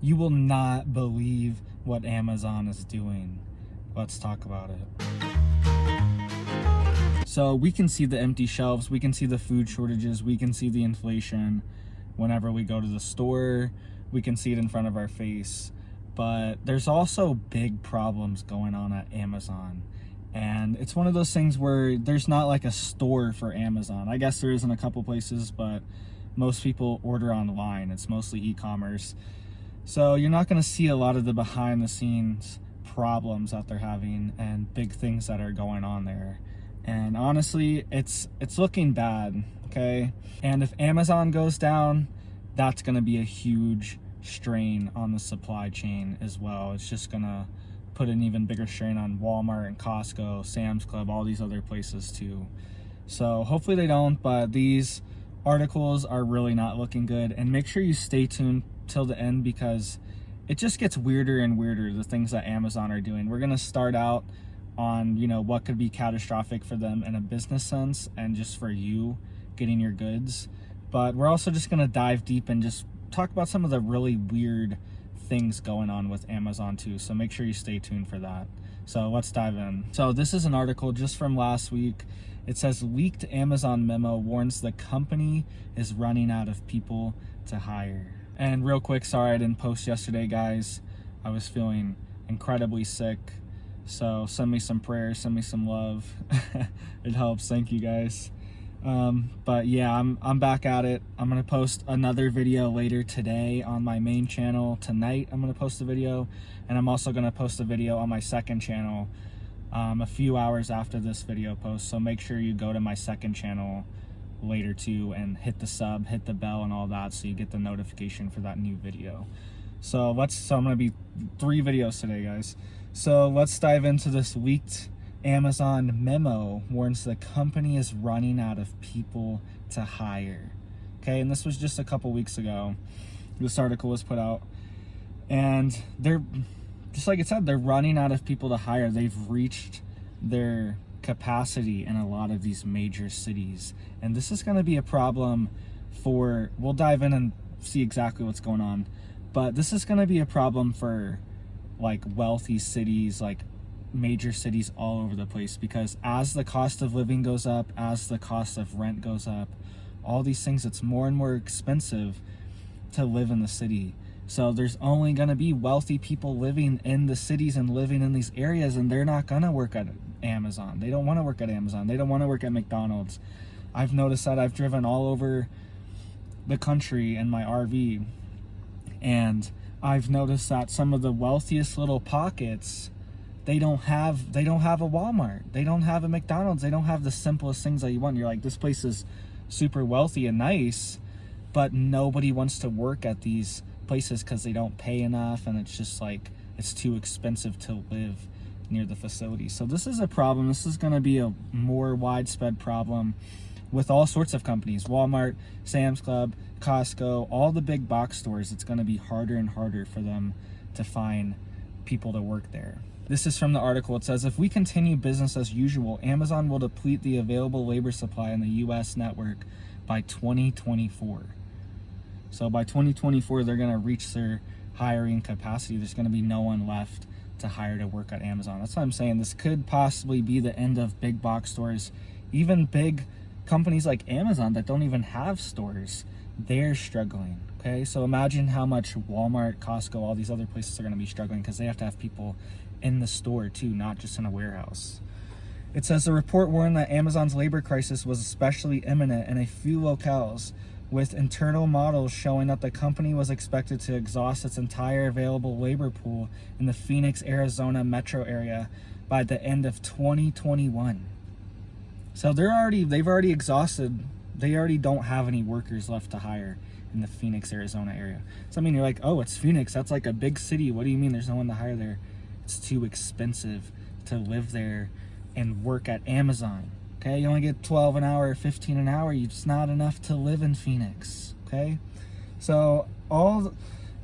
You will not believe what Amazon is doing. Let's talk about it. So we can see the empty shelves, we can see the food shortages, we can see the inflation whenever we go to the store, we can see it in front of our face. But there's also big problems going on at Amazon. And it's one of those things where there's not like a store for Amazon. I guess there is in a couple places, but most people order online. It's mostly e-commerce. So you're not going to see a lot of the behind the scenes problems that they're having and big things that are going on there. And honestly, it's looking bad, okay? And if Amazon goes down, that's going to be a huge strain on the supply chain as well. It's just going to put an even bigger strain on Walmart and Costco, Sam's Club, all these other places too. So hopefully they don't, but these articles are really not looking good. And make sure you stay tuned till the end, because it just gets weirder and weirder, the things that Amazon are doing. We're going to start out on, you know, what could be catastrophic for them in a business sense and just for you getting your goods. But we're also just going to dive deep and just talk about some of the really weird things going on with Amazon too. So make sure you stay tuned for that. So let's dive in. So this is an article just from last week. It says leaked Amazon memo warns the company is running out of people to hire. And real quick, sorry I didn't post yesterday, guys. I was feeling incredibly sick. So send me some prayers, send me some love. It helps. Thank you, guys. But yeah, I'm back at it. I'm gonna post another video later today on my main channel. Tonight I'm gonna post a video, and I'm also gonna post a video on my second channel a few hours after this video post. So make sure you go to my second channel later too and hit the sub, hit the bell and all that, so you get the notification for that new video. So I'm gonna be 3 videos today, guys. So let's dive into this leaked Amazon memo warns the company is running out of people to hire. Okay, and this was just a couple weeks ago. This article was put out, and they're, just like it said, they're running out of people to hire. They've reached their capacity in a lot of these major cities, and this is going to be a problem for, we'll dive in and see exactly what's going on, but this is going to be a problem for like wealthy cities, like major cities all over the place, because as the cost of living goes up, as the cost of rent goes up, all these things, it's more and more expensive to live in the city. So there's only going to be wealthy people living in the cities and living in these areas, and they're not going to work at Amazon. They don't want to work at Amazon. They don't want to work at McDonald's. I've noticed that. I've driven all over the country in my RV, and I've noticed that some of the wealthiest little pockets, they don't have a Walmart, they don't have a McDonald's, they don't have the simplest things that you want. You're like, this place is super wealthy and nice, but nobody wants to work at these places because they don't pay enough, and it's just like, it's too expensive to live near the facility. So this is a problem. This is going to be a more widespread problem with all sorts of companies: Walmart, Sam's Club, Costco, all the big box stores. It's going to be harder and harder for them to find people to work there. This is from the article. It says, if we continue business as usual, Amazon will deplete the available labor supply in the U.S. network by 2024. So by 2024, they're going to reach their hiring capacity. There's going to be no one left to hire to work at Amazon. That's what I'm saying. This could possibly be the end of big box stores. Even big companies like Amazon that don't even have stores, they're struggling. Okay, so imagine how much Walmart, Costco, all these other places are going to be struggling, because they have to have people in the store too, not just in a warehouse. It says the report warned that Amazon's labor crisis was especially imminent in a few locales, with internal models showing that the company was expected to exhaust its entire available labor pool in the Phoenix, Arizona metro area by the end of 2021. So they've already exhausted, they already don't have any workers left to hire in the Phoenix, Arizona area. So I mean, you're like, oh, it's Phoenix, that's like a big city. What do you mean there's no one to hire there? It's too expensive to live there and work at Amazon. Okay, you only get 12 an hour, 15 an hour. It's not enough to live in Phoenix. Okay, so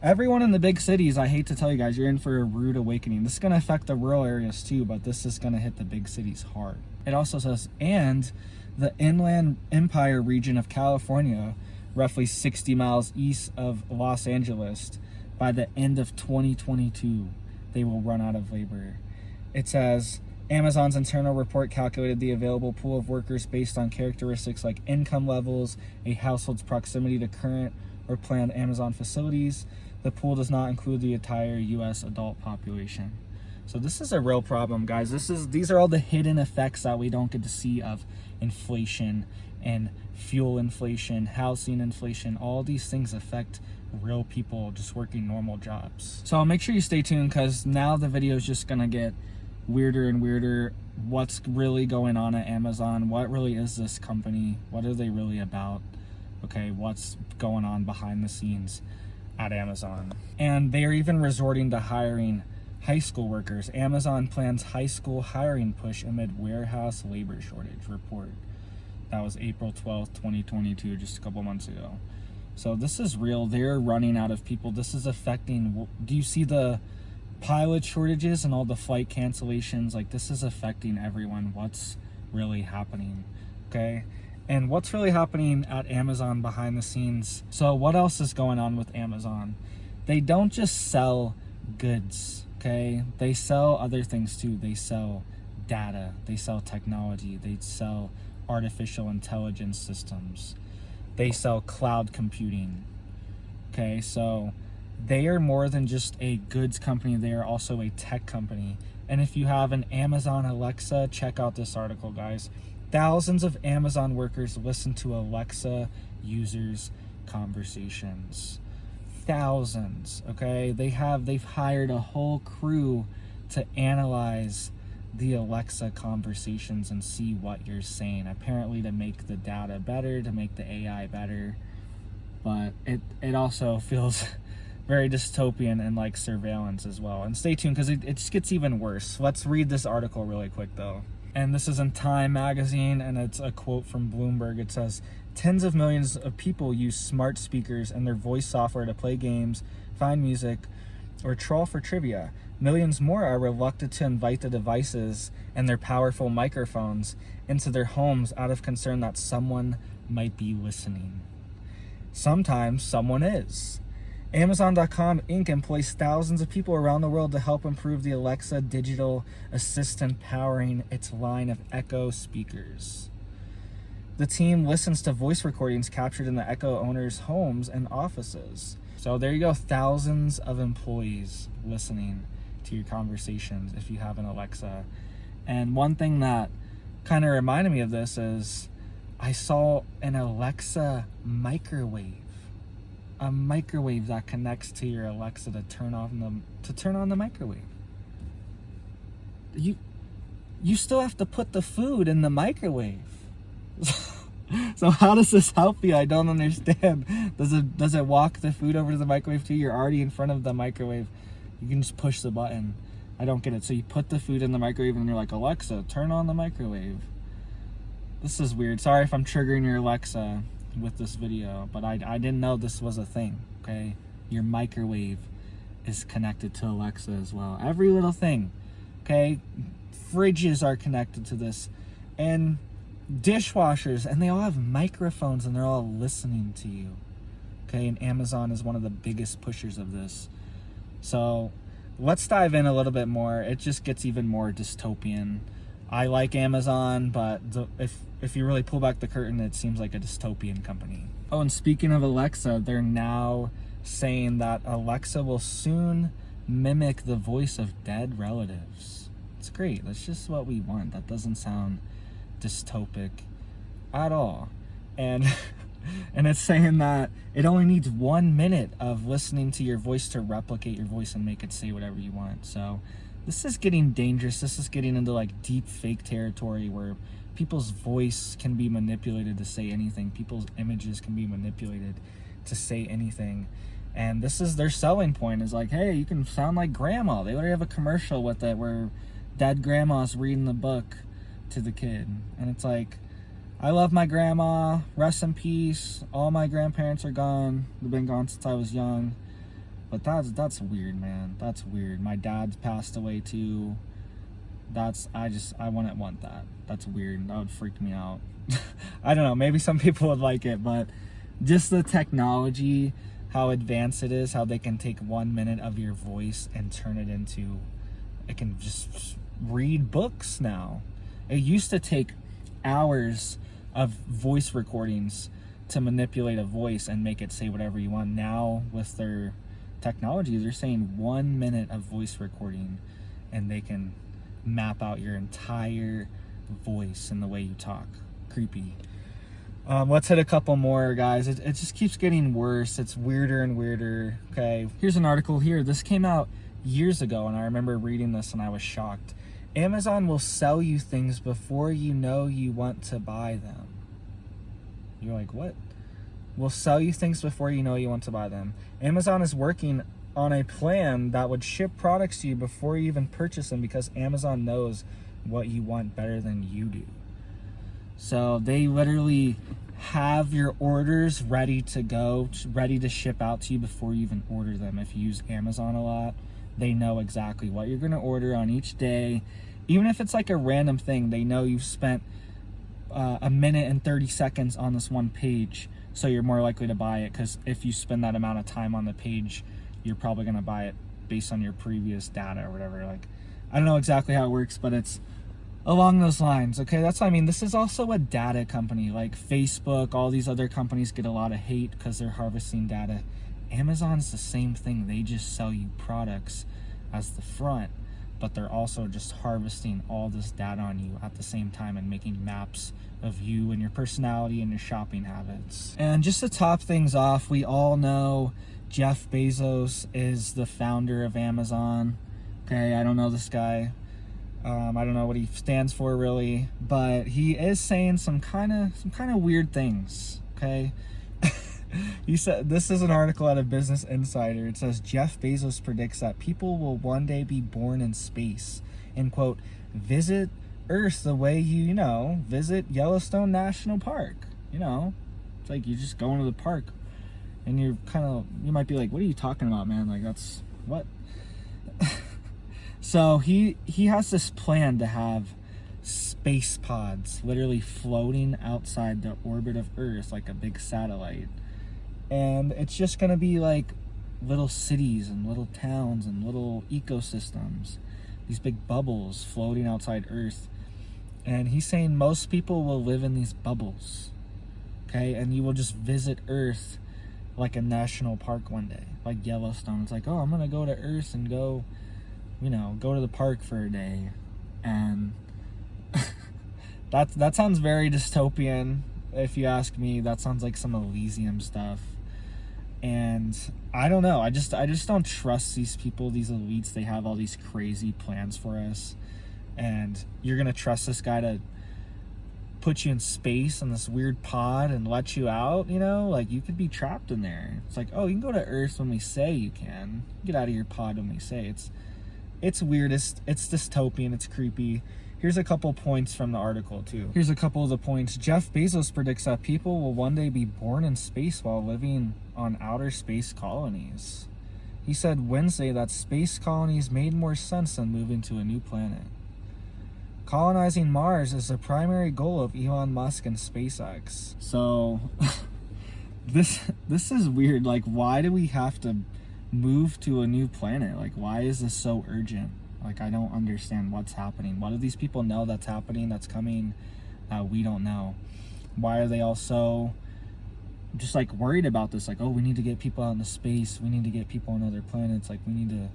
everyone in the big cities, I hate to tell you guys, you're in for a rude awakening. This is going to affect the rural areas too, but this is going to hit the big cities hard. It also says, and the Inland Empire region of California, roughly 60 miles east of Los Angeles, by the end of 2022, they will run out of labor. It says, Amazon's internal report calculated the available pool of workers based on characteristics like income levels, a household's proximity to current or planned Amazon facilities. The pool does not include the entire U.S. adult population. So this is a real problem, guys. These are all the hidden effects that we don't get to see of inflation and fuel inflation, housing inflation. All these things affect real people just working normal jobs. So make sure you stay tuned, because now the video is just gonna get weirder and weirder. What's really going on at Amazon? What really is this company? What are they really about? Okay, what's going on behind the scenes at Amazon? And they are even resorting to hiring high school workers. Amazon plans high school hiring push amid warehouse labor shortage report. That was April 12th, 2022, just a couple months ago. So this is real. They're running out of people. This is affecting, do you see the pilot shortages and all the flight cancellations? Like, this is affecting everyone. What's really happening? Okay. And what's really happening at Amazon behind the scenes? So what else is going on with Amazon? They don't just sell goods, okay? They sell other things too. They sell data, they sell technology, they sell artificial intelligence systems, they sell cloud computing, okay? So they are more than just a goods company, they are also a tech company. And if you have an Amazon Alexa, check out this article, guys. Thousands of Amazon workers listen to Alexa users' conversations. Thousands, okay? They've hired a whole crew to analyze the Alexa conversations and see what you're saying, apparently to make the data better, to make the AI better. But it also feels very dystopian and like surveillance as well. And stay tuned, because it just gets even worse. Let's read this article really quick though. And this is in Time magazine, and it's a quote from Bloomberg. It says, tens of millions of people use smart speakers and their voice software to play games, find music, or troll for trivia. Millions more are reluctant to invite the devices and their powerful microphones into their homes out of concern that someone might be listening. Sometimes someone is. Amazon.com Inc. employs thousands of people around the world to help improve the Alexa digital assistant powering its line of Echo speakers. The team listens to voice recordings captured in the Echo owners' homes and offices. So there you go, thousands of employees listening to your conversations if you have an Alexa. And one thing that kind of reminded me of this is I saw an Alexa microwave. A microwave that connects to your Alexa to turn on the microwave. You still have to put the food in the microwave. So how does this help you? I don't understand. Does it walk the food over to the microwave too? You're already in front of the microwave. You can just push the button. I don't get it. So you put the food in the microwave and you're like, Alexa, turn on the microwave. This is weird. Sorry if I'm triggering your Alexa with this video, but I didn't know this was a thing, okay? Your microwave is connected to Alexa as well. Every little thing, okay? Fridges are connected to this, and dishwashers, and they all have microphones and they're all listening to you, okay? And Amazon is one of the biggest pushers of this. So let's dive in a little bit more. It just gets even more dystopian. I like Amazon, but if you really pull back the curtain, it seems like a dystopian company. Oh, and speaking of Alexa, they're now saying that Alexa will soon mimic the voice of dead relatives. It's great. That's just what we want. That doesn't sound dystopic at all. And and it's saying that it only needs 1 minute of listening to your voice to replicate your voice and make it say whatever you want. So this is getting dangerous. This is getting into like deep fake territory where people's voice can be manipulated to say anything. People's images can be manipulated to say anything. And this is their selling point, is like, hey, you can sound like grandma. They already have a commercial with it where dead grandma's reading the book to the kid. And it's like, I love my grandma, rest in peace. All my grandparents are gone. They've been gone since I was young. But that's weird, man. That's weird. My dad's passed away too. I wouldn't want that. That's weird. That would freak me out. I don't know, maybe some people would like it, but just the technology, how advanced it is, how they can take 1 minute of your voice and turn it into, it can just read books now. It used to take hours of voice recordings to manipulate a voice and make it say whatever you want. Now with their technology, they're saying 1 minute of voice recording and they can map out your entire voice and the way you talk. Creepy. Let's hit a couple more, guys. It just keeps getting worse. It's weirder and weirder. Okay, here's an article here. This came out years ago, and I remember reading this and I was shocked. Amazon will sell you things before you know you want to buy them. You're like, what? Will sell you things before you know you want to buy them. Amazon is working on a plan that would ship products to you before you even purchase them, because Amazon knows what you want better than you do. So they literally have your orders ready to go, ready to ship out to you before you even order them. If you use Amazon a lot, they know exactly what you're going to order on each day. Even if it's like a random thing, they know you've spent a minute and 30 seconds on this one page, so you're more likely to buy it, because if you spend that amount of time on the page, you're probably going to buy it based on your previous data or whatever. Like, I don't know exactly how it works, but it's along those lines. Okay, that's what I mean. This is also a data company. Like Facebook, all these other companies get a lot of hate because they're harvesting data. Amazon's the same thing. They just sell you products as the front, but they're also just harvesting all this data on you at the same time and making maps of you and your personality and your shopping habits. And just to top things off, we all know Jeff Bezos is the founder of Amazon. Okay, I don't know this guy. I don't know what he stands for really, but he is saying some kind of weird things. Okay, he said, this is an article out of Business Insider. It says Jeff Bezos predicts that people will one day be born in space and, quote, visit Earth the way you visit Yellowstone National Park. It's like you just go into the park and you might be like, what are you talking about, man? Like, that's what. So he has this plan to have space pods literally floating outside the orbit of Earth like a big satellite. And it's just going to be like little cities and little towns and little ecosystems. These big bubbles floating outside Earth. And he's saying most people will live in these bubbles. Okay? And you will just visit Earth like a national park one day. Like Yellowstone. It's like, oh, I'm going to go to Earth and go to the park for a day. And that sounds very dystopian, if you ask me. That sounds like some Elysium stuff. And I don't know. I just don't trust these people, these elites. They have all these crazy plans for us. And you're going to trust this guy to put you in space in this weird pod and let you out, Like, you could be trapped in there. It's like, oh, you can go to Earth when we say you can. Get out of your pod when we say. It's weird. It's dystopian. It's creepy. Here's a couple points from the article, too. Here's a couple of the points. Jeff Bezos predicts that people will one day be born in space while living on outer space colonies. He said Wednesday that space colonies made more sense than moving to a new planet. Colonizing Mars is the primary goal of Elon Musk and SpaceX. So, this is weird. Like, why do we have to move to a new planet? Like, why is this so urgent? Like, I don't understand what's happening. What do these people know that's happening, that's coming, we don't know? Why are they all so just like worried about this? Like, oh, we need to get people out into space, we need to get people on other planets, like we need to,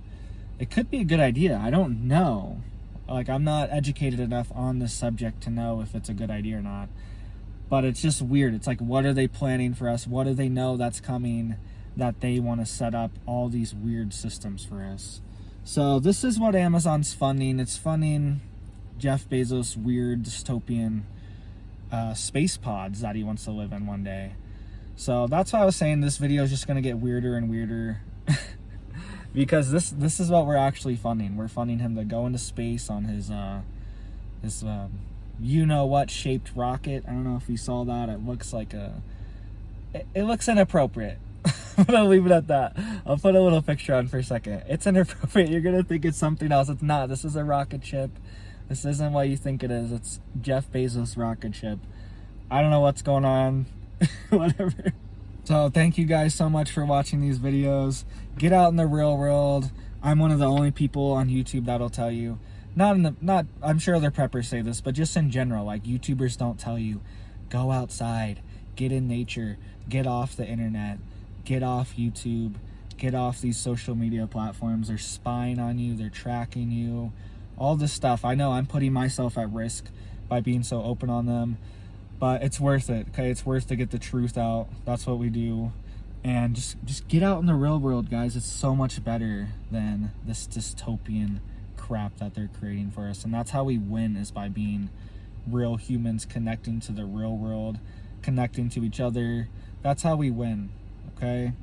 it could be a good idea. I don't know. Like, I'm not educated enough on this subject to know if it's a good idea or not. But it's just weird. It's like, what are they planning for us? What do they know that's coming that they want to set up all these weird systems for us? So this is what Amazon's funding. It's funding Jeff Bezos' weird dystopian space pods that he wants to live in one day. So that's why I was saying this video is just going to get weirder and weirder. Because this is what we're actually funding. We're funding him to go into space on his you-know-what shaped rocket. I don't know if you saw that. It looks like it looks inappropriate. I'm going to leave it at that. I'll put a little picture on for a second. It's inappropriate. You're going to think it's something else. It's not. This is a rocket ship. This isn't what you think it is. It's Jeff Bezos' rocket ship. I don't know what's going on. Whatever. So thank you guys so much for watching these videos. Get out in the real world. I'm one of the only people on YouTube that'll tell you. I'm sure other preppers say this, but just in general, like YouTubers don't tell you, go outside, get in nature, get off the internet, get off YouTube, get off these social media platforms. They're spying on you, they're tracking you, all this stuff. I know I'm putting myself at risk by being so open on them, but it's worth it, okay? It's worth to get the truth out. That's what we do. And just get out in the real world, guys. It's so much better than this dystopian crap that they're creating for us. And that's how we win, is by being real humans, connecting to the real world, connecting to each other. That's how we win, okay?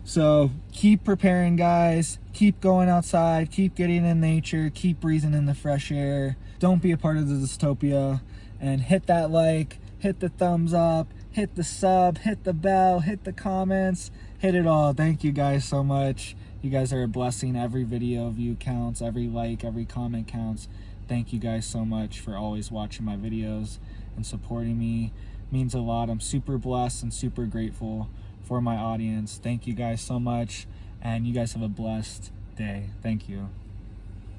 So keep preparing, guys. Keep going outside, keep getting in nature, keep breathing in the fresh air. Don't be a part of the dystopia. And hit that like, hit the thumbs up, hit the sub, hit the bell, hit the comments, hit it all. Thank you guys so much. You guys are a blessing. Every video view counts, every like, every comment counts. Thank you guys so much for always watching my videos and supporting me. It means a lot. I'm super blessed and super grateful for my audience. Thank you guys so much, and you guys have a blessed day. Thank you.